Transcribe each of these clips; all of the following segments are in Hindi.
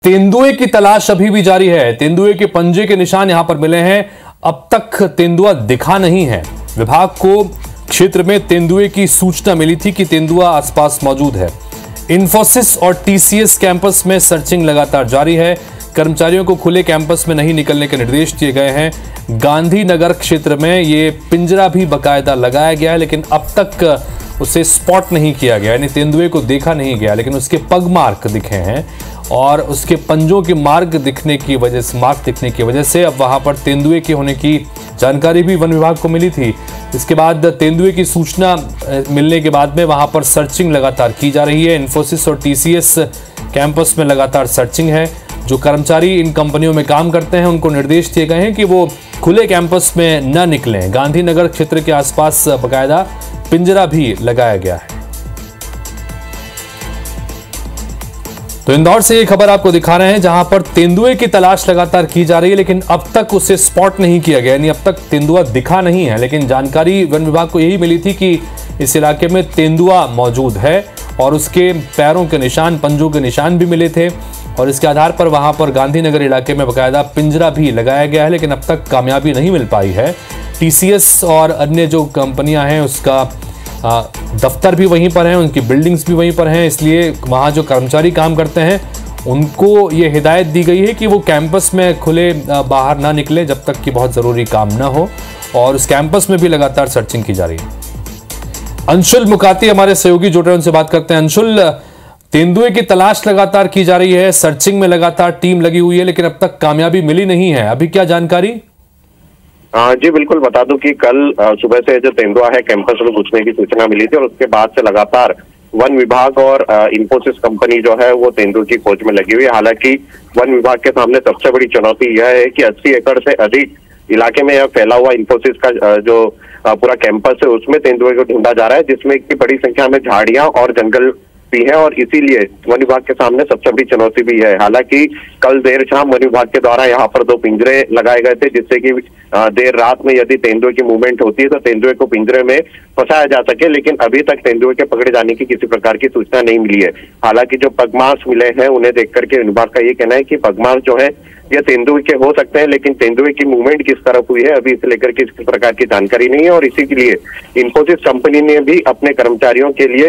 तेंदुए की तलाश अभी भी जारी है। तेंदुए के पंजे के निशान यहां पर मिले हैं। अब तक तेंदुआ दिखा नहीं है। विभाग को क्षेत्र में तेंदुए की सूचना मिली थी कि तेंदुआ आसपास मौजूद है। इंफोसिस और टीसीएस कैंपस में सर्चिंग लगातार जारी है। कर्मचारियों को खुले कैंपस में नहीं निकलने के निर्देश दिए गए हैं। गांधीनगर क्षेत्र में ये पिंजरा भी बाकायदा लगाया गया है, लेकिन अब तक उसे स्पॉट नहीं किया गया, यानी तेंदुए को देखा नहीं गया, लेकिन उसके पग मार्क दिखे हैं और उसके पंजों के मार्क दिखने की वजह से अब वहां पर तेंदुए के होने की जानकारी भी वन विभाग को मिली थी। इसके बाद तेंदुए की सूचना मिलने के बाद में वहां पर सर्चिंग लगातार की जा रही है। इंफोसिस और टीसीएस कैंपस में लगातार सर्चिंग है। जो कर्मचारी इन कंपनियों में काम करते हैं उनको निर्देश दिए गए हैं कि वो खुले कैंपस में न निकलें। गांधीनगर क्षेत्र के आसपास बाकायदा पिंजरा भी लगाया गया है। तो इंदौर से ये खबर आपको दिखा रहे हैं, जहां पर तेंदुए की तलाश लगातार की जा रही है, लेकिन अब तक उसे स्पॉट नहीं किया गया, यानी अब तक तेंदुआ दिखा नहीं है। लेकिन जानकारी वन विभाग को यही मिली थी कि इस इलाके में तेंदुआ मौजूद है और उसके पैरों के निशान, पंजों के निशान भी मिले थे और इसके आधार पर वहां पर गांधीनगर इलाके में बाकायदा पिंजरा भी लगाया गया है, लेकिन अब तक कामयाबी नहीं मिल पाई है। टीसीएस और अन्य जो कंपनियां हैं उसका दफ्तर भी वहीं पर हैं, उनकी बिल्डिंग्स भी वहीं पर हैं, इसलिए वहाँ जो कर्मचारी काम करते हैं उनको ये हिदायत दी गई है कि वो कैंपस में खुले बाहर ना निकले जब तक कि बहुत ज़रूरी काम ना हो, और उस कैंपस में भी लगातार सर्चिंग की जा रही है। अंशुल मुकाती हमारे सहयोगी जुड़ रहे हैं, उनसे बात करते हैं। अंशुल, तेंदुए की तलाश लगातार की जा रही है, सर्चिंग में लगातार टीम लगी हुई है, लेकिन अब तक कामयाबी मिली नहीं है, अभी क्या जानकारी? जी बिल्कुल, बता दूं कि कल सुबह से जो तेंदुआ है कैंपस में घुसने की सूचना मिली थी और उसके बाद से लगातार वन विभाग और इंफोसिस कंपनी जो है वो तेंदुए की खोज में लगी हुई है। हालांकि वन विभाग के सामने सबसे बड़ी चुनौती यह है कि 80 एकड़ से अधिक इलाके में यह फैला हुआ इंफोसिस का जो पूरा कैंपस है उसमें तेंदुए को ढूंढा जा रहा है, जिसमें की बड़ी संख्या में झाड़ियां और जंगल भी है और इसीलिए वन विभाग के सामने सबसे बड़ी चुनौती भी है। हालांकि कल देर शाम वन विभाग के द्वारा यहाँ पर 2 पिंजरे लगाए गए थे, जिससे कि देर रात में यदि तेंदुए की मूवमेंट होती है तो तेंदुए को पिंजरे में फंसाया जा सके, लेकिन अभी तक तेंदुए के पकड़े जाने की किसी प्रकार की सूचना नहीं मिली है। हालांकि जो पगमार्क मिले हैं उन्हें देख करके विभाग का ये कहना है कि पगमार्क जो है ये तेंदुए के हो सकते हैं, लेकिन तेंदुए की मूवमेंट किस तरफ हुई है अभी इसे लेकर के किसी प्रकार की जानकारी नहीं है। और इसी के लिए इंफोसिस कंपनी ने भी अपने कर्मचारियों के लिए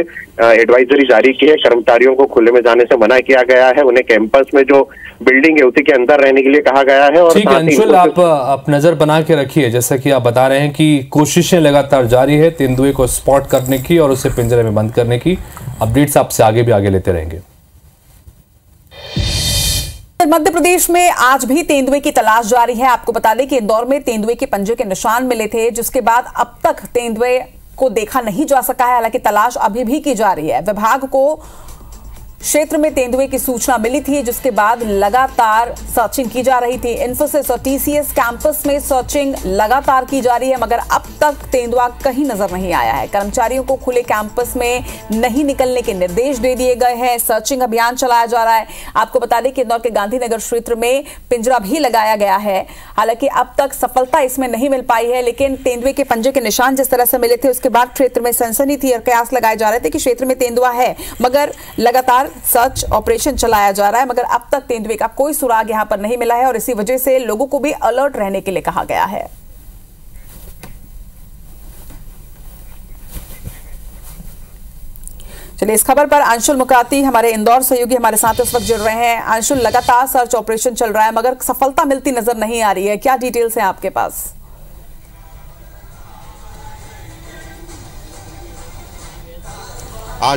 एडवाइजरी जारी की है। कर्मचारियों को खुले में जाने से मना किया गया है, उन्हें कैंपस में जो बिल्डिंग है उसी के अंदर रहने के लिए कहा गया है। और ठीक है अंशुल, आप नजर बना के रखिए, जैसा कि आप बता रहे हैं कि कोशिशें लगातार जारी है तेंदुए को स्पॉट करने की और उसे पिंजरे में बंद करने की। अपडेट्स आपसे आगे लेते रहेंगे। मध्य प्रदेश में आज भी तेंदुए की तलाश जारी है। आपको बता दें कि इंदौर में तेंदुए के पंजे के निशान मिले थे, जिसके बाद अब तक तेंदुए को देखा नहीं जा सका है। हालांकि तलाश अभी भी की जा रही है। विभाग को क्षेत्र में तेंदुए की सूचना मिली थी, जिसके बाद लगातार सर्चिंग की जा रही थी। इंफोसिस और टीसीएस कैंपस में सर्चिंग लगातार की जा रही है, मगर अब तक तेंदुआ कहीं नजर नहीं आया है। कर्मचारियों को खुले कैंपस में नहीं निकलने के निर्देश दे दिए गए हैं। सर्चिंग अभियान चलाया जा रहा है। आपको बता दें कि इंदौर के गांधीनगर क्षेत्र में पिंजरा भी लगाया गया है। हालांकि अब तक सफलता इसमें नहीं मिल पाई है, लेकिन तेंदुए के पंजे के निशान जिस तरह से मिले थे उसके बाद क्षेत्र में सनसनी थी और कयास लगाए जा रहे थे कि क्षेत्र में तेंदुआ है, मगर लगातार सर्च ऑपरेशन चलाया जा रहा है, मगर अब तक तेंदुए का कोई सुराग यहां पर नहीं मिला है और इसी वजह से लोगों को भी अलर्ट रहने के लिए कहा गया है। चलिए, इस खबर पर अंशुल मुकाती हमारे इंदौर सहयोगी हमारे साथ इस वक्त जुड़ रहे हैं। अंशुल, लगातार सर्च ऑपरेशन चल रहा है मगर सफलता मिलती नजर नहीं आ रही है, क्या डिटेल्स हैं आपके पास?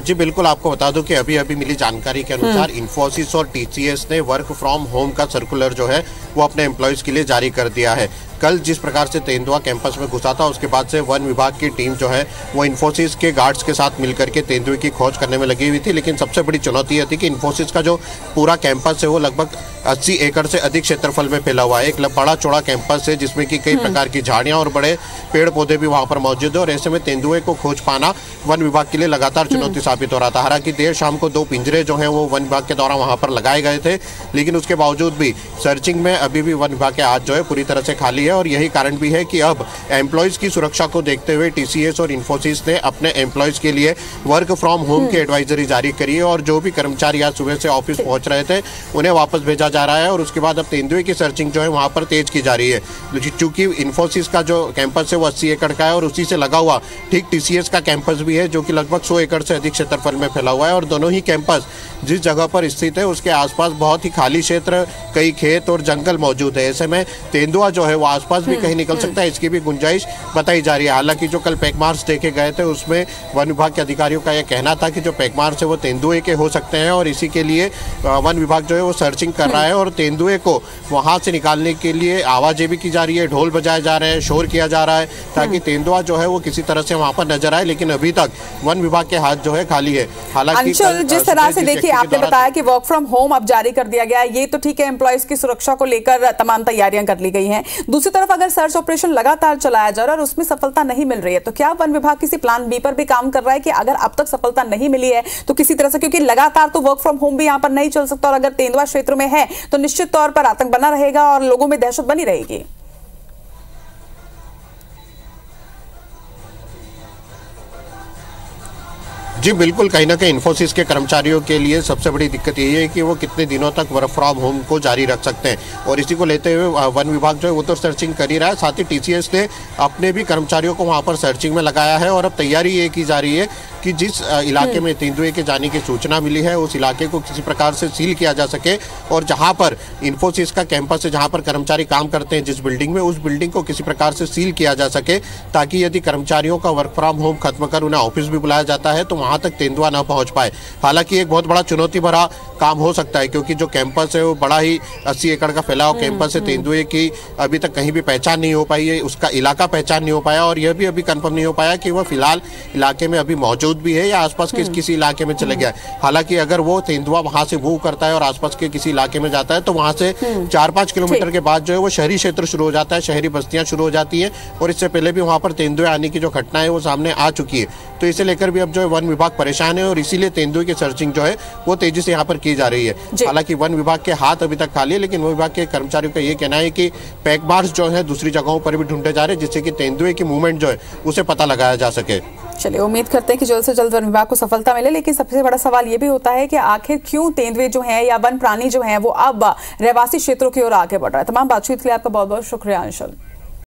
जी बिल्कुल, आपको बता दूं कि अभी मिली जानकारी के अनुसार इंफोसिस और टीसीएस ने वर्क फ्रॉम होम का सर्कुलर जो है वो अपने एम्प्लॉयज के लिए जारी कर दिया है। कल जिस प्रकार से तेंदुआ कैंपस में घुसा था उसके बाद से वन विभाग की टीम जो है वो इंफोसिस के गार्ड्स के साथ मिलकर के तेंदुए की खोज करने में लगी हुई थी, लेकिन सबसे बड़ी चुनौती यह थी कि इंफोसिस का जो पूरा कैंपस है वो लगभग 80 एकड़ से अधिक क्षेत्रफल में फैला हुआ है। एक बड़ा चौड़ा कैंपस है जिसमें कि कई प्रकार की झाड़ियां और बड़े पेड़ पौधे भी वहां पर मौजूद है और ऐसे में तेंदुए को खोज पाना वन विभाग के लिए लगातार चुनौती साबित हो रहा था। हालांकि देर शाम को 2 पिंजरे जो हैं वो वन विभाग के द्वारा वहां पर लगाए गए थे, लेकिन उसके बावजूद भी सर्चिंग में अभी भी वन विभाग के हाथ जो है पूरी तरह से खाली है। और यही कारण भी है कि अब एम्प्लॉयज की सुरक्षा को देखते हुए टीसीएस और इन्फोसिस ने अपने एम्प्लॉयज के लिए वर्क फ्रॉम होम की एडवाइजरी जारी करी है और जो भी कर्मचारी आज सुबह से ऑफिस पहुंच रहे थे उन्हें वापस भेजा जा रहा है। और उसके बाद अब तेंदुए की सर्चिंग जो है वहां पर तेज की जा रही है। चूंकि इन्फोसिस का जो कैंपस है वो 80 एकड़ का है और उसी से लगा हुआ ठीक टीसीएस का कैंपस भी है जो कि लगभग 100 एकड़ से अधिक क्षेत्रफल में फैला हुआ है। और दोनों ही कैंपस जिस जगह पर स्थित है उसके आसपास बहुत ही खाली क्षेत्र, कई खेत और जंगल मौजूद है। ऐसे में तेंदुआ जो है वो आसपास भी कहीं निकल सकता है, इसकी भी गुंजाइश बताई जा रही है। हालांकि जो कल पैकमार्स देखे गए थे उसमें वन विभाग के अधिकारियों का यह कहना था कि जो पैकमार्स है वो तेंदुए के हो सकते हैं और इसी के लिए वन विभाग जो है वो सर्चिंग कर रहा है और तेंदुए को वहां से निकालने के लिए आवाजें भी की जा रही है, ढोल बजाए जा रहे हैं, शोर किया जा रहा है ताकि तेंदुआ जो है वो किसी तरह से वहां पर नजर आए। लेकिन अभी तक वन विभाग के हाथ जो है खाली है। हालांकि जिस तरह से देखिए आपने बताया कि वर्क फ्रॉम होम अब जारी कर दिया गया है, ये तो ठीक है, एम्प्लॉयज की सुरक्षा को लेकर तमाम तैयारियां कर ली गई हैं। दूसरी तरफ अगर सर्च ऑपरेशन लगातार चलाया जा रहा है और उसमें सफलता नहीं मिल रही है तो क्या वन विभाग किसी प्लान बी पर भी काम कर रहा है कि अगर अब तक सफलता नहीं मिली है तो किसी तरह से, क्योंकि लगातार तो वर्क फ्रॉम होम भी यहां पर नहीं चल सकता और अगर तेंदुआ क्षेत्र में है तो निश्चित तौर पर आतंक बना रहेगा और लोगों में दहशत बनी रहेगी। जी बिल्कुल, कहीं ना कहीं इन्फोसिस के कर्मचारियों के लिए सबसे बड़ी दिक्कत यही है कि वो कितने दिनों तक वर्क फ्रॉम होम को जारी रख सकते हैं और इसी को लेते हुए वन विभाग जो है वो तो सर्चिंग कर ही रहा है, साथ ही टीसीएस ने अपने भी कर्मचारियों को वहां पर सर्चिंग में लगाया है। और अब तैयारी ये की जा रही है कि जिस इलाके में तेंदुए के जाने की सूचना मिली है उस इलाके को किसी प्रकार से सील किया जा सके और जहां पर इन्फोसिस का कैंपस है, जहां पर कर्मचारी काम करते हैं जिस बिल्डिंग में, उस बिल्डिंग को किसी प्रकार से सील किया जा सके ताकि यदि कर्मचारियों का वर्क फ्रॉम होम खत्म कर उन्हें ऑफिस भी बुलाया जाता है तो वहां तक तेंदुआ ना पहुंच पाए। हालांकि एक बहुत बड़ा चुनौती भरा काम हो सकता है क्योंकि जो कैंपस है वो बड़ा ही 80 एकड़ का फैला हुआ कैंपस है। तेंदुए की अभी तक कहीं भी पहचान नहीं हो पाई है, उसका इलाका पहचान नहीं हो पाया और यह भी अभी कंफर्म नहीं हो पाया कि वह फिलहाल इलाके में अभी मौजूद भी है या आसपास के किसी इलाके में चले गया है। हालांकि अगर वो तेंदुआ वहां से मूव करता है और आसपास के किसी इलाके में जाता है तो वहां से 4-5 किलोमीटर के बाद जो है वो शहरी क्षेत्र शुरू हो जाता है, शहरी बस्तियां शुरू हो जाती है और इससे पहले भी वहां पर तेंदुए आने की जो घटना है वो सामने आ चुकी है। तो इसे लेकर भी अब जो है वन विभाग परेशान है और इसीलिए तेंदुए की सर्चिंग जो है वो तेजी से यहाँ पर की जा रही है। हालांकि वन विभाग के हाथ अभी तक खाली है, लेकिन वन विभाग के कर्मचारियों का ये कहना है कि पैकमार्स जो है दूसरी जगहों पर भी ढूंढे जा रहे हैं जिससे कि तेंदुए की मूवमेंट जो है उसे पता लगाया जा सके। चलिए, उम्मीद करते हैं कि जल्द से जल्द वन विभाग को सफलता मिले, लेकिन सबसे बड़ा सवाल ये भी होता है कि आखिर क्यों तेंदुए जो हैं या वन प्राणी जो हैं वो अब रहवासी क्षेत्रों की ओर आगे बढ़ रहा है। तमाम बातचीत के लिए आपका बहुत बहुत शुक्रिया अंशुल।